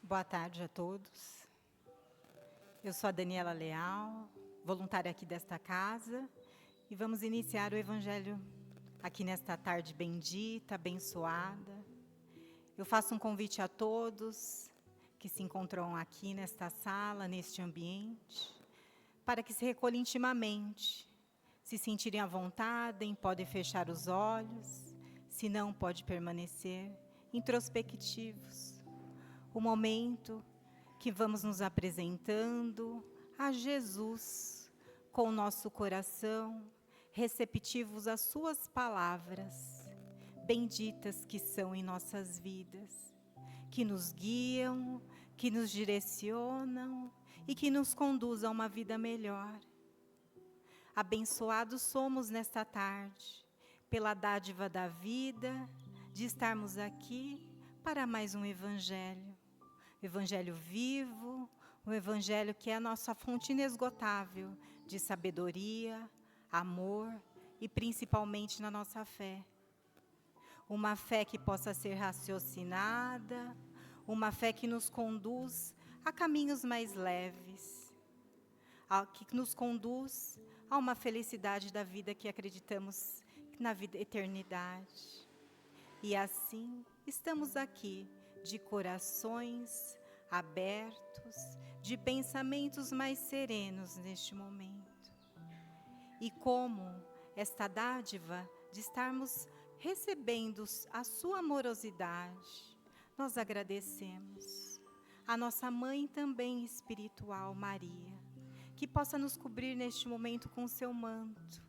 Boa tarde a todos. Eu sou a Daniela Leal, voluntária aqui desta casa, e vamos iniciar o Evangelho aqui nesta tarde bendita, abençoada. Eu faço um convite a todos que se encontram aqui nesta sala, neste ambiente, para que se recolham intimamente. Se sentirem à vontade, podem fechar os olhos, se não, pode permanecer introspectivos. O momento que vamos nos apresentando a Jesus com o nosso coração, receptivos às suas palavras, benditas que são em nossas vidas, que nos guiam, que nos direcionam e que nos conduzem a uma vida melhor. Abençoados somos nesta tarde, pela dádiva da vida, de estarmos aqui para mais um Evangelho. Evangelho vivo, um Evangelho que é a nossa fonte inesgotável de sabedoria, amor e principalmente na nossa fé. Uma fé que possa ser raciocinada, uma fé que nos conduz a caminhos mais leves, que nos conduz a uma felicidade da vida que acreditamos na vida eternidade. E assim, estamos aqui de corações abertos, de pensamentos mais serenos neste momento. E como esta dádiva de estarmos recebendo a sua amorosidade, nós agradecemos a nossa mãe também espiritual, Maria, que possa nos cobrir neste momento com o seu manto,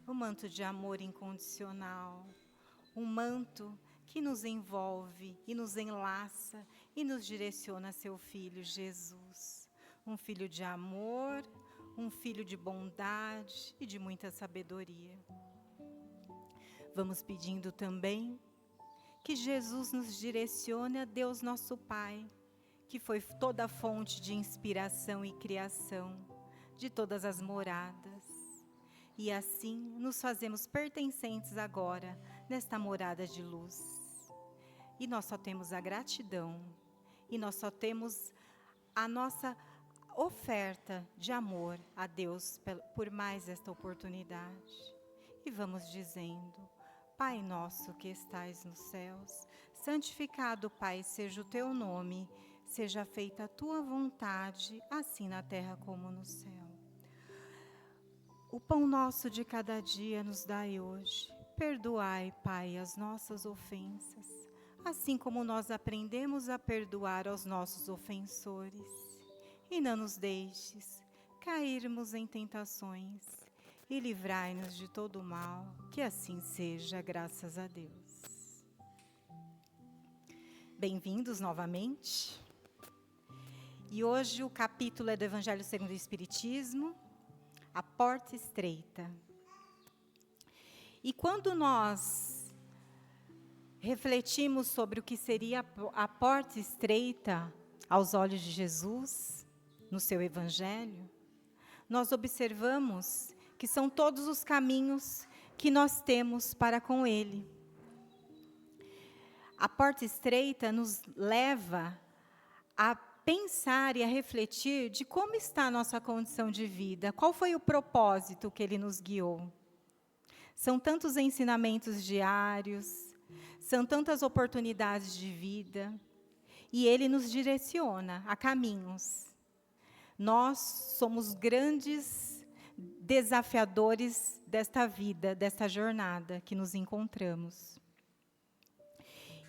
um manto de amor incondicional, um manto que nos envolve e nos enlaça e nos direciona a seu Filho Jesus. Um filho de amor, um filho de bondade e de muita sabedoria. Vamos pedindo também que Jesus nos direcione a Deus nosso Pai, que foi toda a fonte de inspiração e criação de todas as moradas. E assim nos fazemos pertencentes agora nesta morada de luz. E nós só temos a gratidão, e nós só temos a nossa oferta de amor a Deus por mais esta oportunidade. E vamos dizendo: Pai nosso que estais nos céus, santificado, Pai, seja o teu nome, seja feita a tua vontade, assim na terra como no céu. O pão nosso de cada dia nos dai hoje. Perdoai, Pai, as nossas ofensas, assim como nós aprendemos a perdoar aos nossos ofensores. E não nos deixes cairmos em tentações, e livrai-nos de todo o mal, que assim seja, graças a Deus. Bem-vindos novamente. E hoje o capítulo é do Evangelho segundo o Espiritismo, a porta estreita. E quando nós refletimos sobre o que seria a porta estreita aos olhos de Jesus, no seu Evangelho, nós observamos que são todos os caminhos que nós temos para com Ele. A porta estreita nos leva a pensar e a refletir de como está a nossa condição de vida, qual foi o propósito que Ele nos guiou. São tantos ensinamentos diários, são tantas oportunidades de vida, e Ele nos direciona a caminhos. Nós somos grandes desafiadores desta vida, desta jornada que nos encontramos.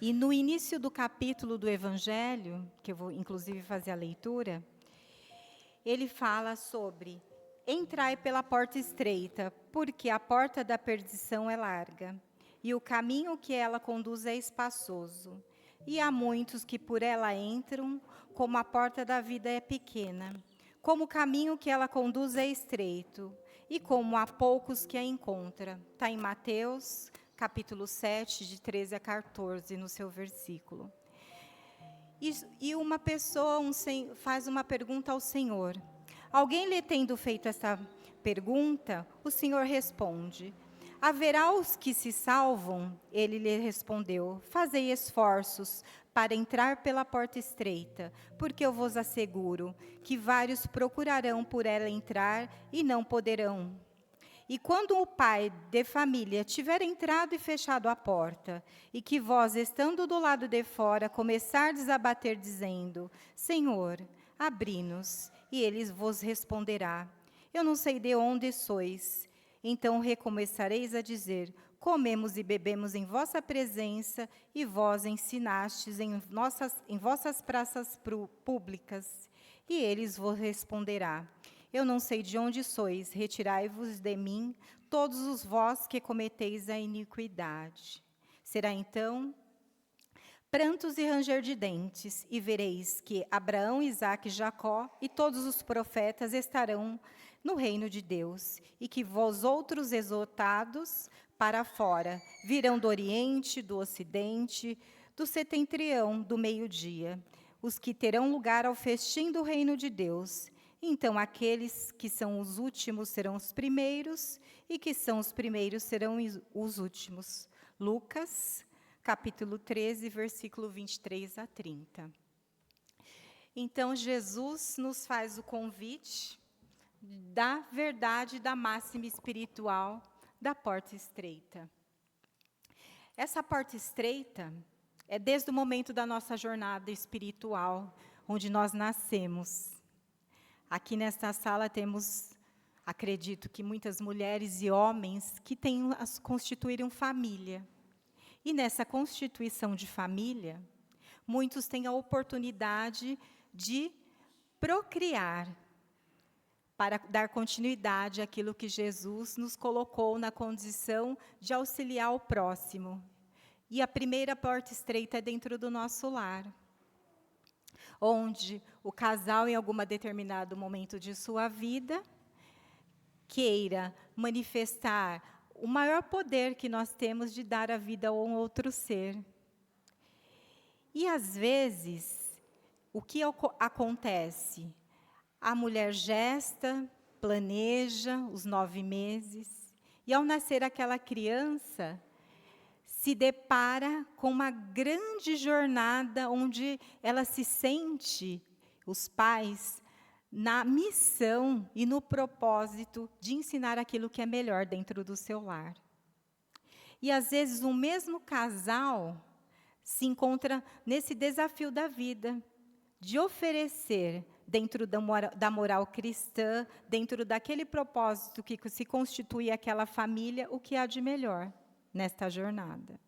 E no início do capítulo do Evangelho, que eu vou inclusive fazer a leitura, ele fala sobre: entrai pela porta estreita, porque a porta da perdição é larga, e o caminho que ela conduz é espaçoso. E há muitos que por ela entram, como a porta da vida é pequena, como o caminho que ela conduz é estreito, e como há poucos que a encontram. Está em Mateus, capítulo 7, de 13 a 14, no seu versículo. E uma pessoa faz uma pergunta ao Senhor. Alguém lhe tendo feito essa pergunta, o Senhor responde: Haverá os que se salvam? Ele lhe respondeu: fazei esforços para entrar pela porta estreita, porque eu vos asseguro que vários procurarão por ela entrar e não poderão. E quando o pai de família tiver entrado e fechado a porta, e que vós, estando do lado de fora, começardes a bater, dizendo: Senhor, abri-nos, e ele vos responderá: eu não sei de onde sois. Então recomeçareis a dizer: comemos e bebemos em vossa presença, e vós ensinastes em vossas praças públicas. E eles vos responderá: eu não sei de onde sois, retirai-vos de mim, todos os vós que cometeis a iniquidade. Será então prantos e ranger de dentes, e vereis que Abraão, Isaque e Jacó e todos os profetas estarão no reino de Deus, e que vós outros exaltados para fora virão do Oriente, do Ocidente, do setentrião, do meio-dia, os que terão lugar ao festim do reino de Deus. Então aqueles que são os últimos serão os primeiros, e que são os primeiros serão os últimos. Lucas, capítulo 13, versículo 23 a 30. Então, Jesus nos faz o convite da verdade da máxima espiritual da porta estreita. Essa porta estreita é desde o momento da nossa jornada espiritual, onde nós nascemos. Aqui nesta sala temos, acredito que muitas mulheres e homens que constituíram família. E nessa constituição de família, muitos têm a oportunidade de procriar, para dar continuidade àquilo que Jesus nos colocou na condição de auxiliar o próximo. E a primeira porta estreita é dentro do nosso lar, onde o casal, em algum determinado momento de sua vida, queira manifestar o maior poder que nós temos de dar a vida a um outro ser. E, às vezes, o que acontece? A mulher gesta, planeja os 9 meses, e ao nascer aquela criança, se depara com uma grande jornada onde ela se sente, os pais, na missão e no propósito de ensinar aquilo que é melhor dentro do seu lar. E, às vezes, o mesmo casal se encontra nesse desafio da vida, de oferecer, dentro da moral cristã, dentro daquele propósito que se constitui aquela família, o que há de melhor nesta jornada.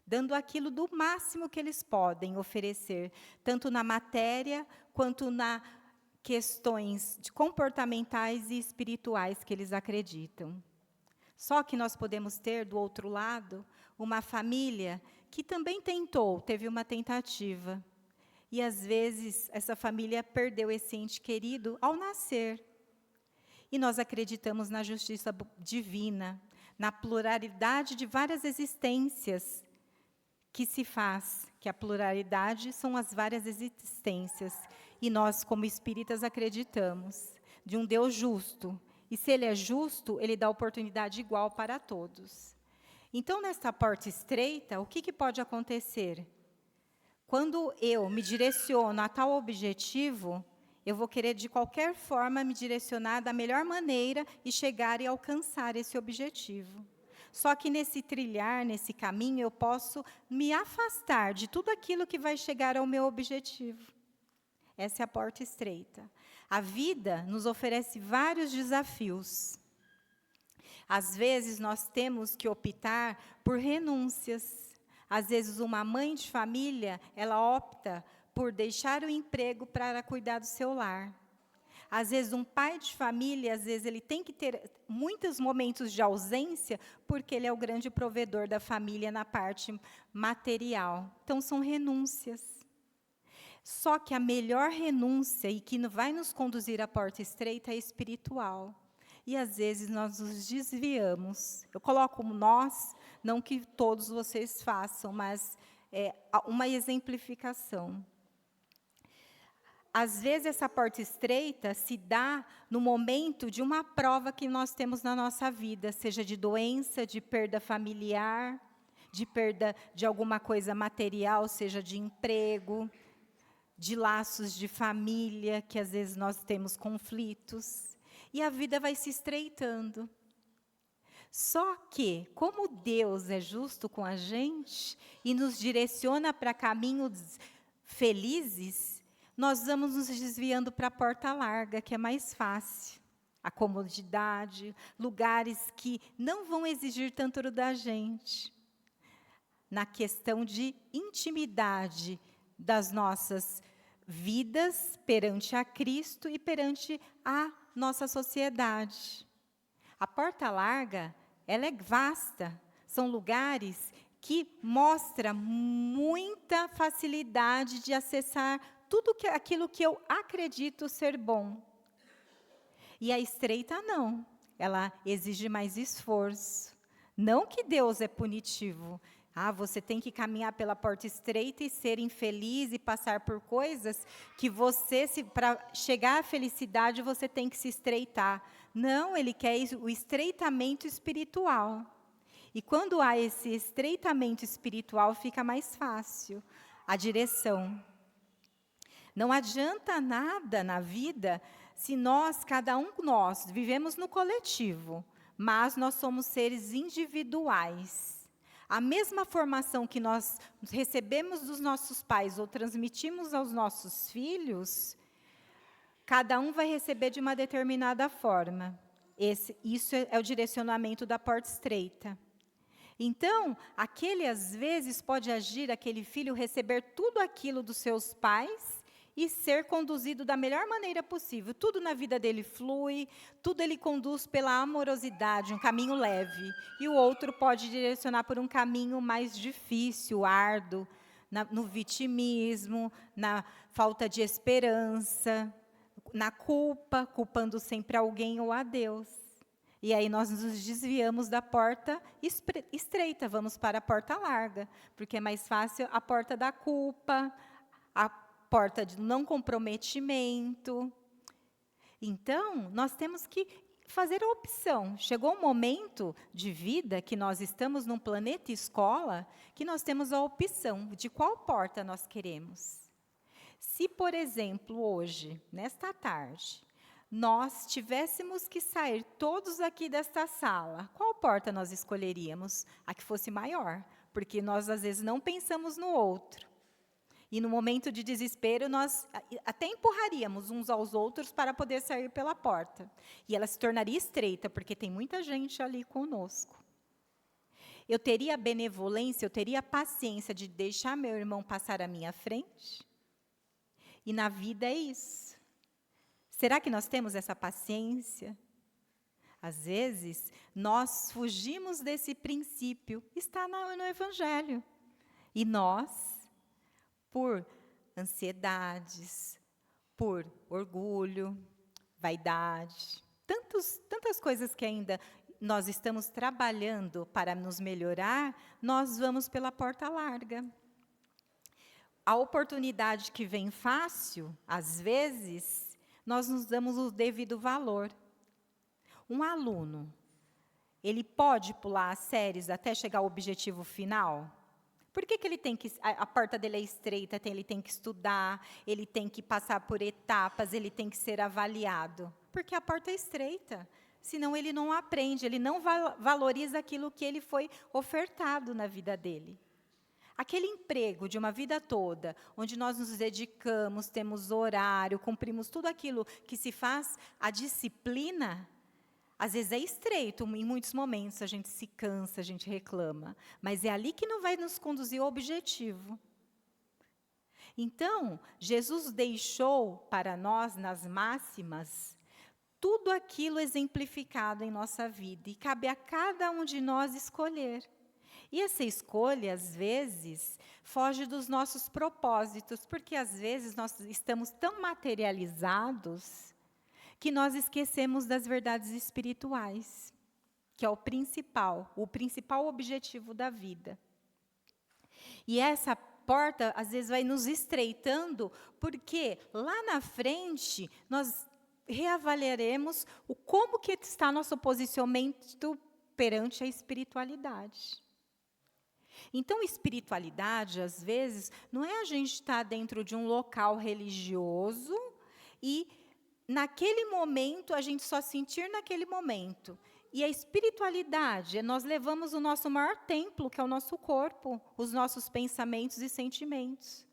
Dando aquilo do máximo que eles podem oferecer, tanto na matéria, quanto nas questões comportamentais e espirituais que eles acreditam. Só que nós podemos ter, do outro lado, uma família que também teve uma tentativa. E, às vezes, essa família perdeu esse ente querido ao nascer. E nós acreditamos na justiça divina, na pluralidade de várias existências que se faz, que a pluralidade são as várias existências. E nós, como espíritas, acreditamos de um Deus justo. E se Ele é justo, Ele dá oportunidade igual para todos. Então, nesta porta estreita, o que pode acontecer? Quando eu me direciono a tal objetivo, eu vou querer, de qualquer forma, me direcionar da melhor maneira e chegar e alcançar esse objetivo. Só que nesse trilhar, nesse caminho, eu posso me afastar de tudo aquilo que vai chegar ao meu objetivo. Essa é a porta estreita. A vida nos oferece vários desafios. Às vezes, nós temos que optar por renúncias. Às vezes, uma mãe de família, ela opta por deixar o emprego para cuidar do seu lar. Às vezes, um pai de família, às vezes, ele tem que ter muitos momentos de ausência, porque ele é o grande provedor da família na parte material. Então, são renúncias. Só que a melhor renúncia, e que vai nos conduzir à porta estreita, é espiritual. E, às vezes, nós nos desviamos. Eu coloco nós, não que todos vocês façam, mas uma exemplificação. às vezes essa porta estreita se dá no momento de uma prova que nós temos na nossa vida, seja de doença, de perda familiar, de perda de alguma coisa material, seja de emprego, de laços de família, que às vezes nós temos conflitos, e a vida vai se estreitando. Só que, como Deus é justo com a gente e nos direciona para caminhos felizes, nós vamos nos desviando para a porta larga, que é mais fácil. A comodidade, lugares que não vão exigir tanto da gente. Na questão de intimidade das nossas vidas perante a Cristo e perante a nossa sociedade. A porta larga, ela é vasta. São lugares que mostram muita facilidade de acessar tudo aquilo que eu acredito ser bom. E a estreita não, ela exige mais esforço. Não que Deus é punitivo. Você tem que caminhar pela porta estreita e ser infeliz e passar por coisas que você, para chegar à felicidade, você tem que se estreitar. Não, ele quer o estreitamento espiritual. E quando há esse estreitamento espiritual, fica mais fácil a direção. Não adianta nada na vida se cada um nós, vivemos no coletivo, mas nós somos seres individuais. A mesma formação que nós recebemos dos nossos pais ou transmitimos aos nossos filhos, cada um vai receber de uma determinada forma. Isso é o direcionamento da porta estreita. Então, às vezes, pode agir aquele filho, receber tudo aquilo dos seus pais e ser conduzido da melhor maneira possível. Tudo na vida dele flui, tudo ele conduz pela amorosidade, um caminho leve. E o outro pode direcionar por um caminho mais difícil, árduo, no vitimismo, na falta de esperança, na culpa, culpando sempre alguém ou a Deus. E aí nós nos desviamos da porta estreita, vamos para a porta larga, porque é mais fácil a porta da culpa, a porta de não comprometimento. Então, nós temos que fazer a opção. Chegou um momento de vida que nós estamos num planeta escola, que nós temos a opção de qual porta nós queremos. Se, por exemplo, hoje, nesta tarde, nós tivéssemos que sair todos aqui desta sala, qual porta nós escolheríamos? A que fosse maior, porque nós, às vezes, não pensamos no outro. E no momento de desespero, nós até empurraríamos uns aos outros para poder sair pela porta. E ela se tornaria estreita, porque tem muita gente ali conosco. Eu teria a benevolência, eu teria a paciência de deixar meu irmão passar à minha frente? E na vida é isso. Será que nós temos essa paciência? Às vezes, nós fugimos desse princípio. Está no Evangelho. E nós, por ansiedades, por orgulho, vaidade, tantas coisas que ainda nós estamos trabalhando para nos melhorar, nós vamos pela porta larga. A oportunidade que vem fácil, às vezes, nós nos damos o devido valor. Um aluno, ele pode pular as séries até chegar ao objetivo final? Por que ele tem que, a porta dele é estreita, ele tem que estudar, ele tem que passar por etapas, ele tem que ser avaliado? Porque a porta é estreita, senão ele não aprende, ele não valoriza aquilo que ele foi ofertado na vida dele. Aquele emprego de uma vida toda, onde nós nos dedicamos, temos horário, cumprimos tudo aquilo que se faz, a disciplina, às vezes é estreito, em muitos momentos a gente se cansa, a gente reclama, mas é ali que não vai nos conduzir ao objetivo. Então, Jesus deixou para nós, nas máximas, tudo aquilo exemplificado em nossa vida, e cabe a cada um de nós escolher. E essa escolha, às vezes, foge dos nossos propósitos, porque às vezes nós estamos tão materializados que nós esquecemos das verdades espirituais, que é o principal objetivo da vida. E essa porta, às vezes, vai nos estreitando, porque lá na frente, nós reavaliaremos como que está nosso posicionamento perante a espiritualidade. Então, espiritualidade, às vezes, não é a gente estar dentro de um local religioso e, naquele momento, a gente só sentir naquele momento. E a espiritualidade, nós levamos o nosso maior templo, que é o nosso corpo, os nossos pensamentos e sentimentos.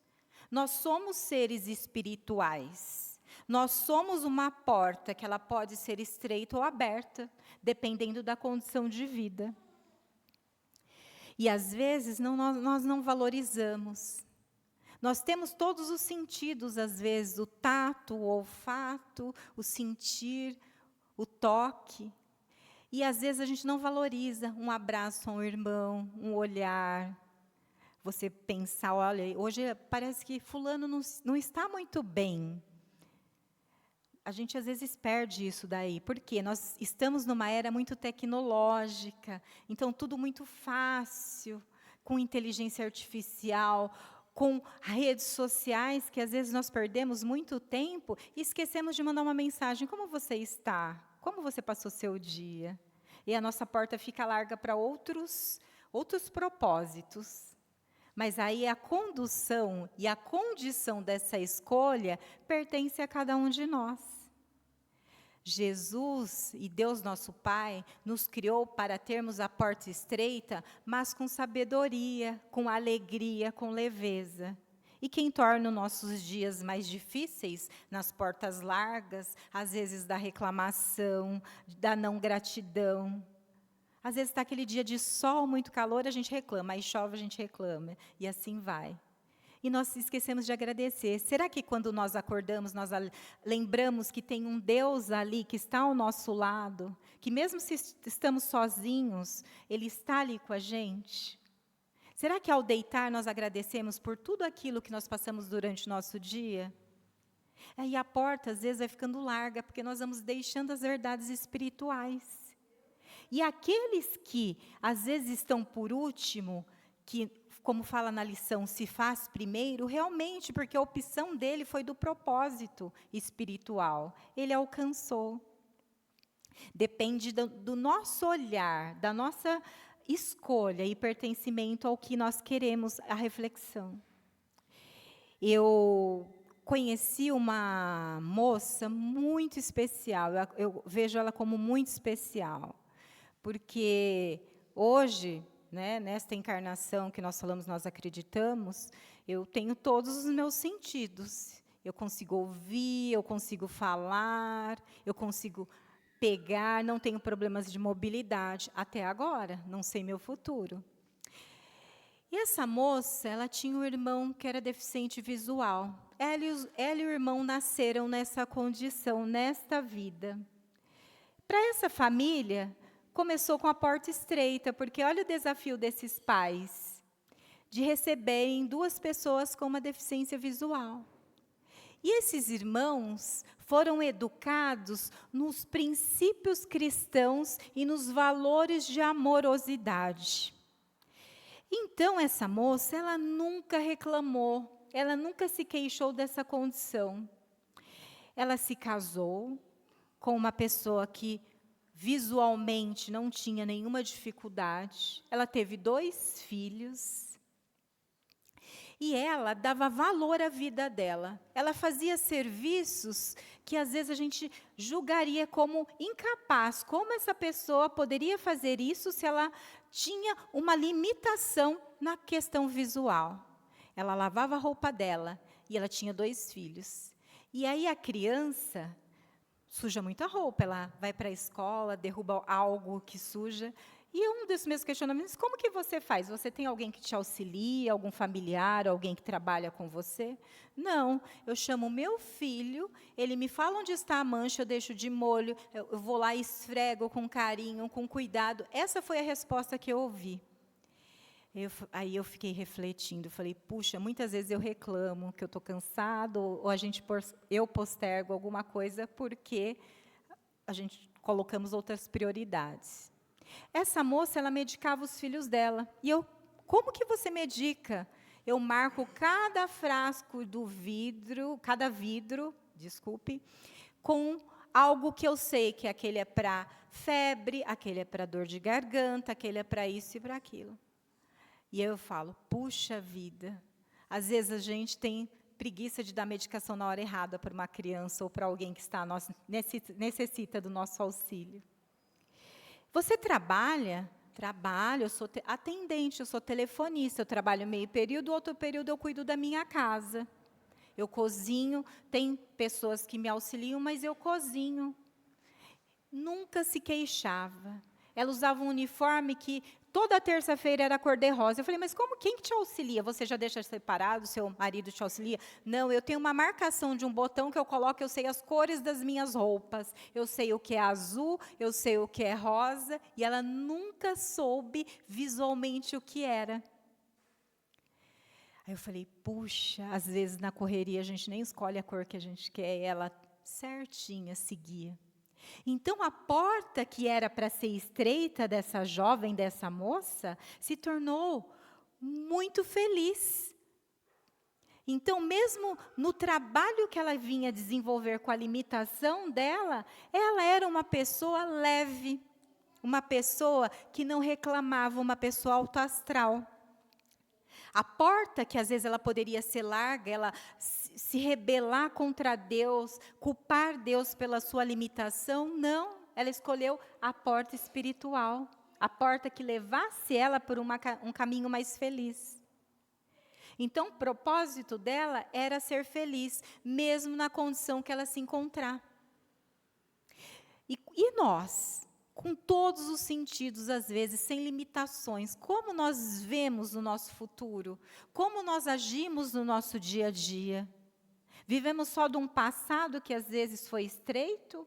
Nós somos seres espirituais. Nós somos uma porta que ela pode ser estreita ou aberta, dependendo da condição de vida. E, às vezes, nós não valorizamos. Nós temos todos os sentidos, às vezes, o tato, o olfato, o sentir, o toque. E, às vezes, a gente não valoriza um abraço a um irmão, um olhar. Você pensar, olha, hoje parece que fulano não está muito bem. A gente, às vezes, perde isso daí. Por quê? Nós estamos numa era muito tecnológica, então tudo muito fácil, com inteligência artificial, com redes sociais, que às vezes nós perdemos muito tempo e esquecemos de mandar uma mensagem. Como você está? Como você passou seu dia? E a nossa porta fica larga para outros propósitos. Mas aí a condução e a condição dessa escolha pertence a cada um de nós. Jesus e Deus nosso Pai nos criou para termos a porta estreita, mas com sabedoria, com alegria, com leveza. E quem torna os nossos dias mais difíceis, nas portas largas, às vezes da reclamação, da não gratidão. Às vezes está aquele dia de sol, muito calor, a gente reclama, aí chove, a gente reclama, e assim vai. E nós esquecemos de agradecer. Será que quando nós acordamos, nós lembramos que tem um Deus ali que está ao nosso lado, que mesmo se estamos sozinhos, Ele está ali com a gente? Será que ao deitar nós agradecemos por tudo aquilo que nós passamos durante o nosso dia? Aí a porta às vezes vai ficando larga, porque nós vamos deixando as verdades espirituais. E aqueles que às vezes estão por último, que, como fala na lição, se faz primeiro, realmente, porque a opção dele foi do propósito espiritual. Ele alcançou. Depende do nosso olhar, da nossa escolha e pertencimento ao que nós queremos, a reflexão. Eu conheci uma moça muito especial, eu vejo ela como muito especial, porque hoje, né, nesta encarnação que nós falamos, nós acreditamos, eu tenho todos os meus sentidos. Eu consigo ouvir, eu consigo falar, eu consigo pegar, não tenho problemas de mobilidade, até agora, não sei meu futuro. E essa moça, ela tinha um irmão que era deficiente visual. Ela e o irmão nasceram nessa condição, nesta vida. Para essa família, começou com a porta estreita, porque olha o desafio desses pais, de receberem 2 pessoas com uma deficiência visual. E esses irmãos foram educados nos princípios cristãos e nos valores de amorosidade. Então, essa moça, ela nunca reclamou, ela nunca se queixou dessa condição. Ela se casou com uma pessoa que visualmente não tinha nenhuma dificuldade. Ela teve 2 filhos. E ela dava valor à vida dela. Ela fazia serviços que, às vezes, a gente julgaria como incapaz. Como essa pessoa poderia fazer isso se ela tinha uma limitação na questão visual? Ela lavava a roupa dela e ela tinha 2 filhos. E aí a criança suja muita roupa, ela vai para a escola, derruba algo que suja. E um dos meus questionamentos, como que você faz? Você tem alguém que te auxilia, algum familiar, alguém que trabalha com você? Não, eu chamo o meu filho, ele me fala onde está a mancha, eu deixo de molho, eu vou lá e esfrego com carinho, com cuidado. Essa foi a resposta que eu ouvi. Aí eu fiquei refletindo, falei, puxa, muitas vezes eu reclamo que eu estou cansado, ou eu postergo alguma coisa porque a gente colocamos outras prioridades. Essa moça, ela medicava os filhos dela. E como que você medica? eu marco cada frasco do vidro, cada vidro, desculpe, com algo que eu sei que aquele é para febre, aquele é para dor de garganta, aquele é para isso e para aquilo. E eu falo, puxa vida, às vezes a gente tem preguiça de dar medicação na hora errada para uma criança ou para alguém que necessita do nosso auxílio. Você trabalha? Trabalho, eu sou atendente, eu sou telefonista, eu trabalho meio período, outro período eu cuido da minha casa. Eu cozinho, tem pessoas que me auxiliam, mas eu cozinho. Nunca se queixava. Ela usava um uniforme que toda terça-feira era cor-de-rosa. Eu falei, mas quem que te auxilia? Você já deixa separado, seu marido te auxilia? Não, eu tenho uma marcação de um botão que eu coloco, eu sei as cores das minhas roupas. Eu sei o que é azul, eu sei o que é rosa. E ela nunca soube visualmente o que era. Aí eu falei, puxa, às vezes na correria a gente nem escolhe a cor que a gente quer, e ela certinha seguia. Então a porta que era para ser estreita dessa jovem, dessa moça, se tornou muito feliz. Então, mesmo no trabalho que ela vinha desenvolver com a limitação dela, ela era uma pessoa leve, uma pessoa que não reclamava, uma pessoa autoastral. A porta que às vezes ela poderia ser larga, ela se rebelar contra Deus, culpar Deus pela sua limitação, não. Ela escolheu a porta espiritual, a porta que levasse ela por um caminho mais feliz. Então, o propósito dela era ser feliz, mesmo na condição que ela se encontrar. E nós? Com todos os sentidos, às vezes, sem limitações. Como nós vemos o nosso futuro? Como nós agimos no nosso dia a dia? Vivemos só de um passado que, às vezes, foi estreito?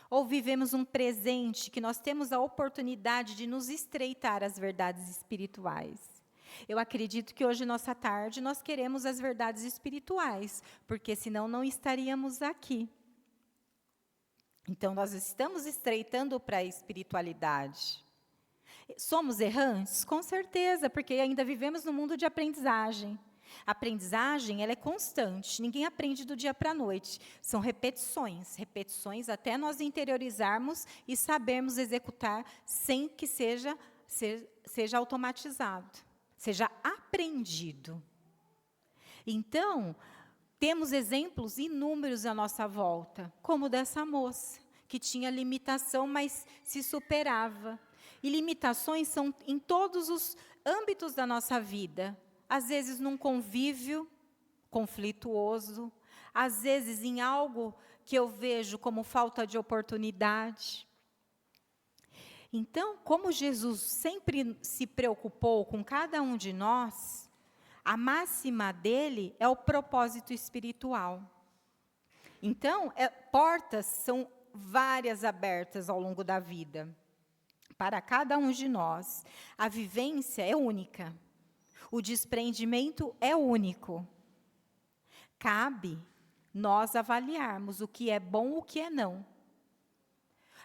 Ou vivemos um presente que nós temos a oportunidade de nos estreitar às verdades espirituais? Eu acredito que hoje, nossa tarde, nós queremos as verdades espirituais, porque senão não estaríamos aqui. Então, nós estamos estreitando para a espiritualidade. Somos errantes? Com certeza, porque ainda vivemos num mundo de aprendizagem. A aprendizagem, ela é constante, ninguém aprende do dia para a noite. São repetições até nós interiorizarmos e sabermos executar sem que seja automatizado, seja aprendido. Então, temos exemplos inúmeros à nossa volta, como dessa moça, que tinha limitação, mas se superava. E limitações são em todos os âmbitos da nossa vida. Às vezes num convívio conflituoso, às vezes em algo que eu vejo como falta de oportunidade. Então, como Jesus sempre se preocupou com cada um de nós, a máxima dele é o propósito espiritual. Então, portas são várias abertas ao longo da vida. Para cada um de nós, a vivência é única. O desprendimento é único. Cabe nós avaliarmos o que é bom e o que é não.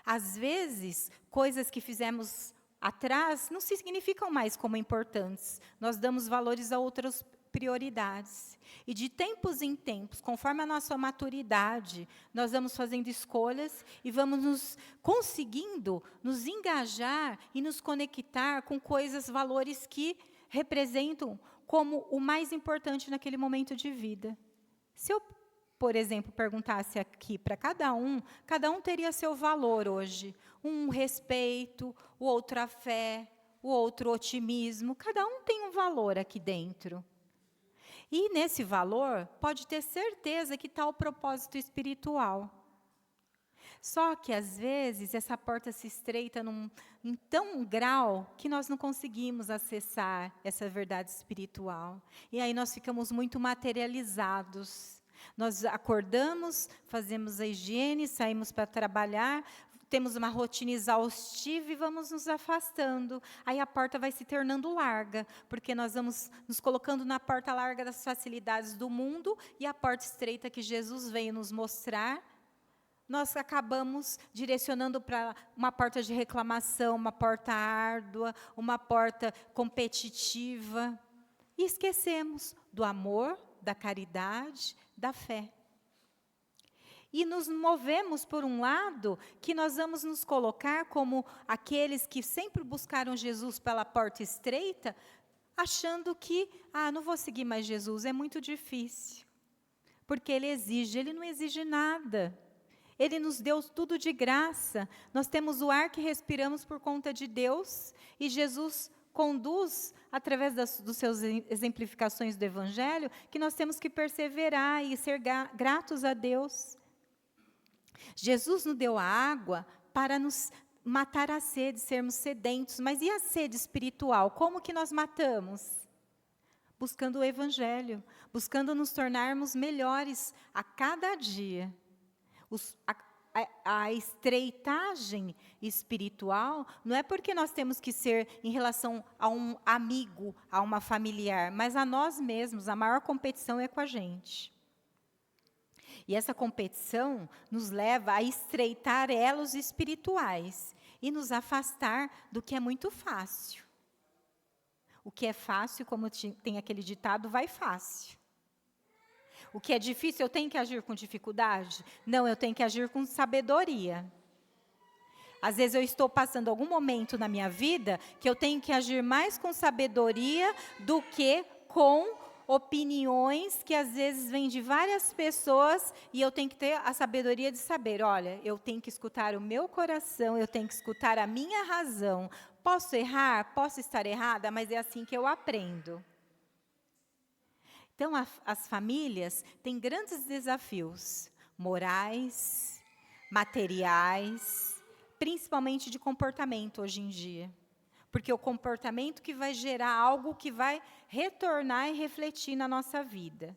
Às vezes, coisas que fizemos atrás não significam mais como importantes. Nós damos valores a outras prioridades. E de tempos em tempos, conforme a nossa maturidade, nós vamos fazendo escolhas e vamos conseguindo nos engajar e nos conectar com coisas, valores que representam como o mais importante naquele momento de vida. Se eu, por exemplo, perguntasse aqui para cada um teria seu valor hoje. Um respeito, o outro a fé, o outro otimismo. Cada um tem um valor aqui dentro. E nesse valor, pode ter certeza que está o propósito espiritual. Só que, às vezes, essa porta se estreita em tão grau que nós não conseguimos acessar essa verdade espiritual. E aí nós ficamos muito materializados. Nós acordamos, fazemos a higiene, saímos para trabalhar, temos uma rotina exaustiva e vamos nos afastando. Aí a porta vai se tornando larga, porque nós vamos nos colocando na porta larga das facilidades do mundo e a porta estreita que Jesus veio nos mostrar, nós acabamos direcionando para uma porta de reclamação, uma porta árdua, uma porta competitiva. E esquecemos do amor, da caridade, da fé. E nos movemos por um lado que nós vamos nos colocar como aqueles que sempre buscaram Jesus pela porta estreita, achando que, não vou seguir mais Jesus, é muito difícil. Porque ele não exige nada. Ele nos deu tudo de graça. Nós temos o ar que respiramos por conta de Deus, e Jesus conduz, através dos seus exemplificações do Evangelho, que nós temos que perseverar e ser gratos a Deus. Jesus nos deu a água para nos matar a sede, sermos sedentos. Mas e a sede espiritual? Como que nós matamos? Buscando o Evangelho, buscando nos tornarmos melhores a cada dia. A estreitagem espiritual não é porque nós temos que ser em relação a um amigo, a uma familiar, mas a nós mesmos. A maior competição é com a gente. E essa competição nos leva a estreitar elos espirituais e nos afastar do que é muito fácil. O que é fácil, como tem aquele ditado, vai fácil. O que é difícil, eu tenho que agir com dificuldade? Não, eu tenho que agir com sabedoria. Às vezes eu estou passando algum momento na minha vida que eu tenho que agir mais com sabedoria do que com opiniões que às vezes vêm de várias pessoas, e eu tenho que ter a sabedoria de saber, olha, eu tenho que escutar o meu coração, eu tenho que escutar a minha razão. Posso errar, posso estar errada, mas é assim que eu aprendo. Então, as famílias têm grandes desafios morais, materiais, principalmente de comportamento hoje em dia. Porque o comportamento que vai gerar algo que vai retornar e refletir na nossa vida.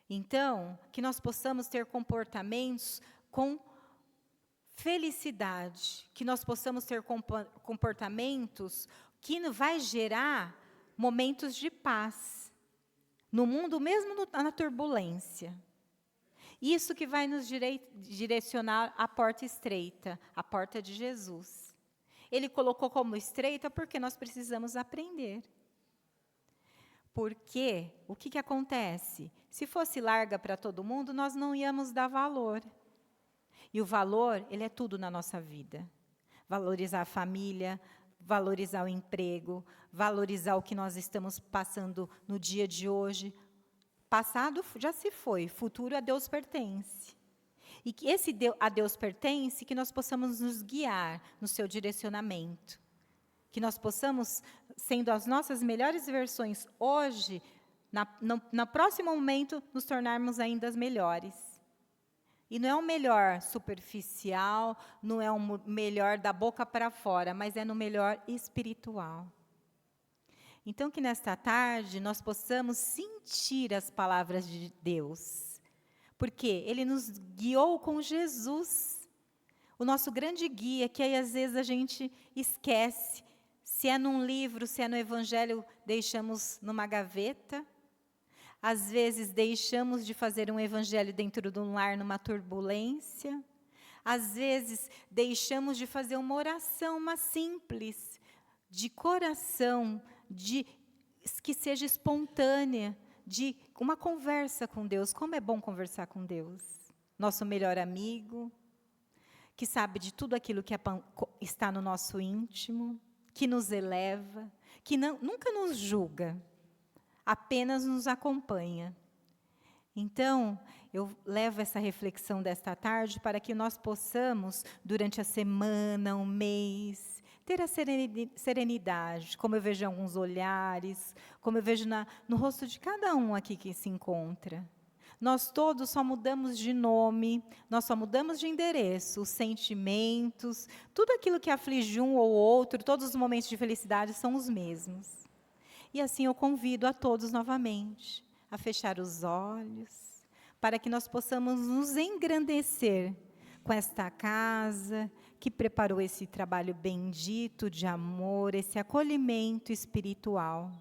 Então, que nós possamos ter comportamentos com felicidade, que nós possamos ter comportamentos que vai gerar momentos de paz, no mundo mesmo na turbulência. Isso que vai nos direcionar à porta estreita, a porta de Jesus. Ele colocou como estreita porque nós precisamos aprender. Porque o que acontece? Se fosse larga para todo mundo, nós não íamos dar valor. E o valor, ele é tudo na nossa vida. Valorizar a família, valorizar o emprego, valorizar o que nós estamos passando no dia de hoje. Passado já se foi, futuro a Deus pertence. E que a Deus pertence, que nós possamos nos guiar no seu direcionamento. Que nós possamos, sendo as nossas melhores versões hoje, no próximo momento, nos tornarmos ainda as melhores. E não é um melhor superficial, não é um melhor da boca para fora, mas é no melhor espiritual. Então, que nesta tarde nós possamos sentir as palavras de Deus. Porque Ele nos guiou com Jesus, o nosso grande guia, que aí às vezes a gente esquece. Se é num livro, se é no Evangelho, deixamos numa gaveta. Às vezes deixamos de fazer um Evangelho dentro de um lar, numa turbulência. Às vezes deixamos de fazer uma oração, uma simples, de coração, que seja espontânea, de uma conversa com Deus. Como é bom conversar com Deus. Nosso melhor amigo, que sabe de tudo aquilo que está no nosso íntimo, que nos eleva, que nunca nos julga, apenas nos acompanha. Então, eu levo essa reflexão desta tarde para que nós possamos, durante a semana, um mês, ter a serenidade, como eu vejo em alguns olhares, como eu vejo no rosto de cada um aqui que se encontra. Nós todos só mudamos de nome, nós só mudamos de endereço, os sentimentos, tudo aquilo que aflige um ou outro, todos os momentos de felicidade são os mesmos. E assim eu convido a todos novamente a fechar os olhos, para que nós possamos nos engrandecer com esta casa, que preparou esse trabalho bendito de amor, esse acolhimento espiritual.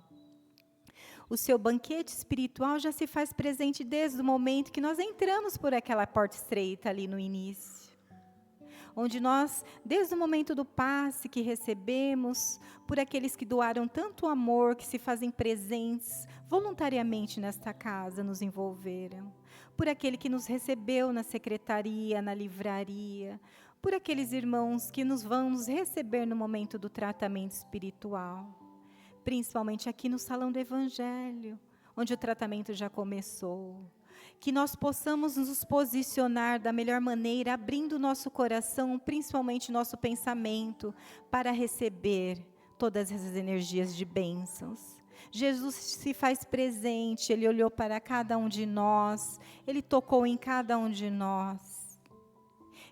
O seu banquete espiritual já se faz presente desde o momento que nós entramos por aquela porta estreita ali no início. onde nós, desde o momento do passe que recebemos, por aqueles que doaram tanto amor, que se fazem presentes voluntariamente nesta casa, nos envolveram, por aquele que nos recebeu na secretaria, na livraria, por aqueles irmãos que nos vão nos receber no momento do tratamento espiritual, principalmente aqui no Salão do Evangelho, onde o tratamento já começou. Que nós possamos nos posicionar da melhor maneira, abrindo o nosso coração, principalmente nosso pensamento, para receber todas essas energias de bênçãos. Jesus se faz presente, Ele olhou para cada um de nós, Ele tocou em cada um de nós.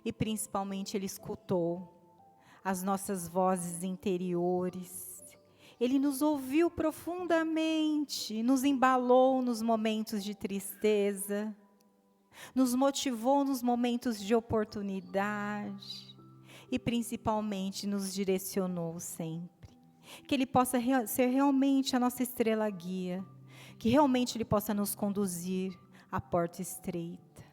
E principalmente Ele escutou as nossas vozes interiores. Ele nos ouviu profundamente, nos embalou nos momentos de tristeza, nos motivou nos momentos de oportunidade e principalmente nos direcionou sempre. Que Ele possa ser realmente a nossa estrela guia, que realmente Ele possa nos conduzir à porta estreita.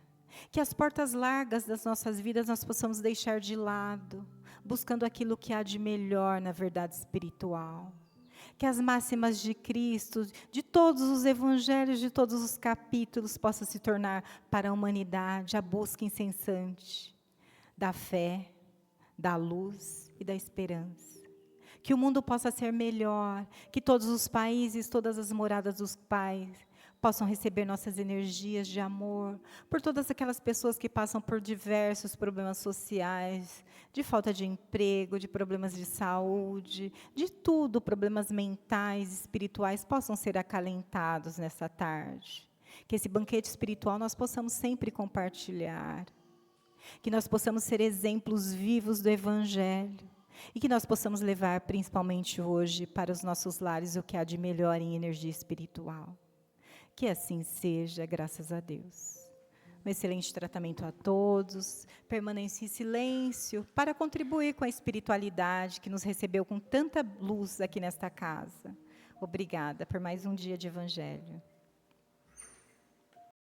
Que as portas largas das nossas vidas nós possamos deixar de lado, buscando aquilo que há de melhor na verdade espiritual. Que as máximas de Cristo, de todos os evangelhos, de todos os capítulos, possam se tornar para a humanidade a busca incessante da fé, da luz e da esperança. Que o mundo possa ser melhor, que todos os países, todas as moradas dos pais possam receber nossas energias de amor, por todas aquelas pessoas que passam por diversos problemas sociais, de falta de emprego, de problemas de saúde, de tudo, problemas mentais, espirituais, possam ser acalentados nessa tarde. Que esse banquete espiritual nós possamos sempre compartilhar. Que nós possamos ser exemplos vivos do Evangelho. E que nós possamos levar, principalmente hoje, para os nossos lares o que há de melhor em energia espiritual. Que assim seja, graças a Deus. Um excelente tratamento a todos. Permaneça em silêncio para contribuir com a espiritualidade que nos recebeu com tanta luz aqui nesta casa. Obrigada por mais um dia de Evangelho.